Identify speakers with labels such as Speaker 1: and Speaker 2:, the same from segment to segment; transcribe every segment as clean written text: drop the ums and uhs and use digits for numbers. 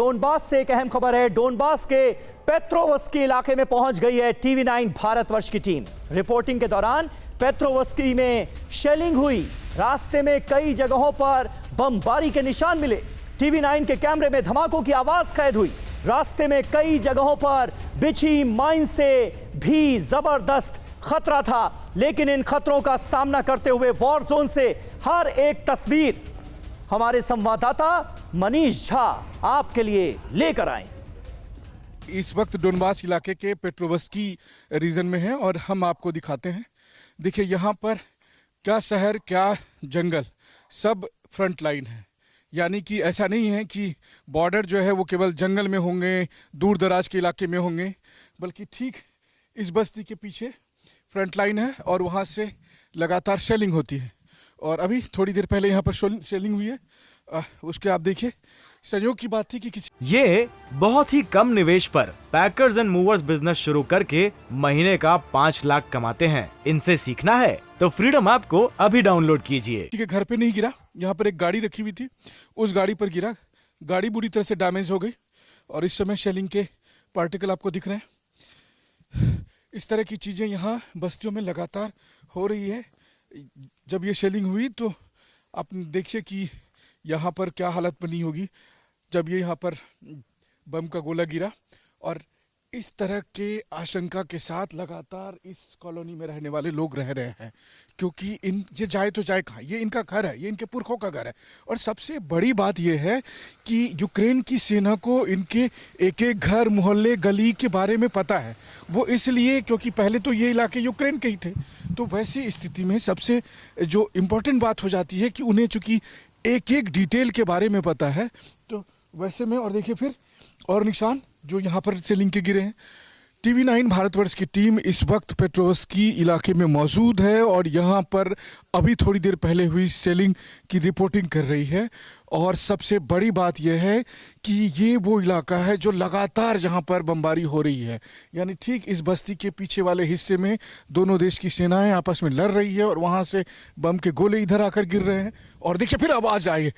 Speaker 1: Donbas से एक अहम खबर है। डोनबास के पेट्रोवस्की इलाके में पहुंच गई है टीवी9 भारतवर्ष की टीम। रिपोर्टिंग के दौरान पेट्रोवस्की में शेलिंग हुई, रास्ते में कई जगहों पर बमबारी के निशान मिले। टीवी9 के कैमरे में धमाकों की आवाज कैद हुई। रास्ते में कई जगहों पर बिछी माइन से भी जबरदस्त खतरा था, लेकिन इन खतरों का सामना करते हुए वॉर जोन से हर एक तस्वीर हमारे संवाददाता मनीष झा आपके लिए लेकर आए।
Speaker 2: इस वक्त डोनबास इलाके के पेट्रोवस्की रीजन में है और हम आपको दिखाते हैं। देखिए यहाँ पर क्या शहर क्या जंगल, सब फ्रंट लाइन है। यानी कि ऐसा नहीं है कि बॉर्डर जो है वो केवल जंगल में होंगे, दूर दराज के इलाके में होंगे, बल्कि ठीक इस बस्ती के पीछे फ्रंट लाइन है और वहाँ से लगातार शेलिंग होती है। और अभी थोड़ी देर पहले यहाँ पर शेलिंग हुई है। उसके आप देखिए, संयोग की बात थी कि
Speaker 3: ये बहुत ही कम निवेश पर पैकर्स एंड मूवर्स बिजनेस शुरू करके महीने का 5 लाख कमाते हैं। इनसे सीखना है तो फ्रीडम ऐप को अभी डाउनलोड कीजिए।
Speaker 2: के घर पे नहीं गिरा, यहाँ पर एक गाड़ी रखी हुई थी, उस गाड़ी पर गिरा। गाड़ी बुरी तरह से डैमेज हो गई और इस समय शेलिंग के पार्टिकल आपको दिख रहे हैं। इस तरह की चीजें यहाँ बस्तियों में लगातार हो रही है। जब ये शेलिंग हुई तो आप देखिए कि यहाँ पर क्या हालत बनी होगी जब ये यहाँ पर बम का गोला गिरा। और इस तरह के आशंका के साथ लगातार इस कॉलोनी में रहने वाले लोग रह रहे हैं, क्योंकि ये जाए तो जाए कहाँ, ये इनका घर है, ये इनके पुरखों का घर है। और सबसे बड़ी बात ये है कि यूक्रेन की सेना को इनके एक एक घर, मोहल्ले, गली के बारे में पता है। वो इसलिए क्योंकि पहले तो ये इलाके यूक्रेन के ही थे। तो वैसी स्थिति में सबसे जो इम्पोर्टेंट बात हो जाती है कि उन्हें चूंकि एक एक डिटेल के बारे में पता है। तो वैसे में और देखिए फिर और निशान जो यहाँ पर शेलिंग के गिरे हैं। टीवी9 भारतवर्ष की टीम इस वक्त पेट्रोवस्की इलाके में मौजूद है और यहाँ पर अभी थोड़ी देर पहले हुई शेलिंग की रिपोर्टिंग कर रही है। और सबसे बड़ी बात यह है कि ये वो इलाका है जो लगातार जहाँ पर बमबारी हो रही है। यानी ठीक इस बस्ती के पीछे वाले हिस्से में दोनों देश की सेनाएं आपस में लड़ रही है और वहाँ से बम के गोले इधर आकर गिर रहे हैं। और देखिए फिर आवाज़ आई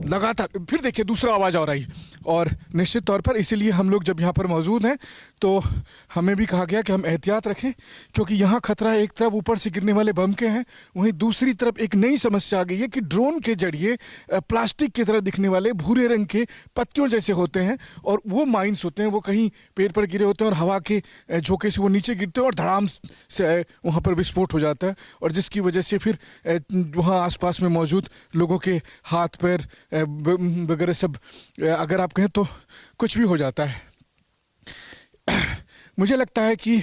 Speaker 2: लगातार, फिर देखिए दूसरा आवाज़ आ रही है। और निश्चित तौर पर इसीलिए हम लोग जब यहाँ पर मौजूद हैं तो हमें भी कहा गया कि हम एहतियात रखें, क्योंकि यहाँ खतरा एक तरफ ऊपर से गिरने वाले बम के हैं, वहीं दूसरी तरफ एक नई समस्या आ गई है कि ड्रोन के जरिए प्लास्टिक की तरह दिखने वाले भूरे रंग के पत्तियों जैसे होते हैं और वो माइंस होते हैं, वो कहीं पेड़ पर गिरे होते हैं और हवा के झोंके से वो नीचे गिरते हैं और धड़ाम से वहाँ पर विस्फोट हो जाता है। और जिसकी वजह से फिर वहाँ आसपास में मौजूद लोगों के हाथ पैर वगैरह सब अगर आप कहें तो कुछ भी हो जाता है। मुझे लगता है कि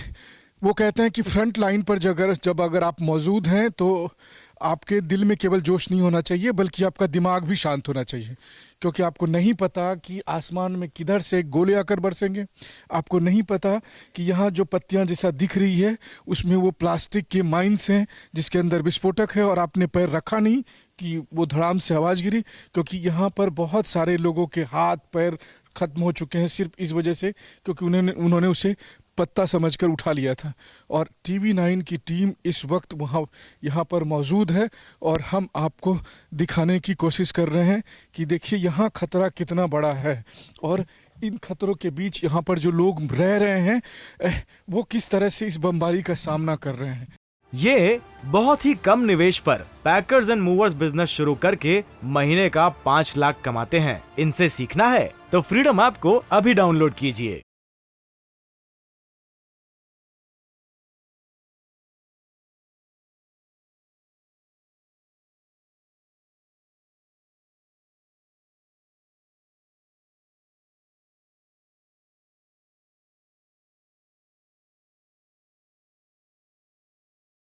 Speaker 2: वो कहते हैं कि फ्रंट लाइन पर जब अगर आप मौजूद हैं तो आपके दिल में केवल जोश नहीं होना चाहिए, बल्कि आपका दिमाग भी शांत होना चाहिए, क्योंकि आपको नहीं पता कि आसमान में किधर से गोले आकर बरसेंगे। आपको नहीं पता कि यहाँ जो पत्तियाँ जैसा दिख रही है उसमें वो प्लास्टिक के माइंस हैं जिसके अंदर विस्फोटक है और आपने पैर रखा नहीं कि वो धड़ाम से आवाज़ गिरी, क्योंकि यहाँ पर बहुत सारे लोगों के हाथ पैर खत्म हो चुके हैं सिर्फ इस वजह से क्योंकि उन्होंने उसे पत्ता समझकर उठा लिया था। और टीवी9 की टीम इस वक्त यहाँ पर मौजूद है और हम आपको दिखाने की कोशिश कर रहे हैं कि देखिए यहाँ खतरा कितना बड़ा है और इन खतरों के बीच यहाँ पर जो लोग रह रहे हैं वो किस तरह से इस बमबारी का सामना कर रहे हैं।
Speaker 3: ये बहुत ही कम निवेश पर पैकर्स एंड मूवर्स बिजनेस शुरू करके महीने का 5 लाख कमाते हैं। इनसे सीखना है तो फ्रीडम ऐप को अभी डाउनलोड कीजिए।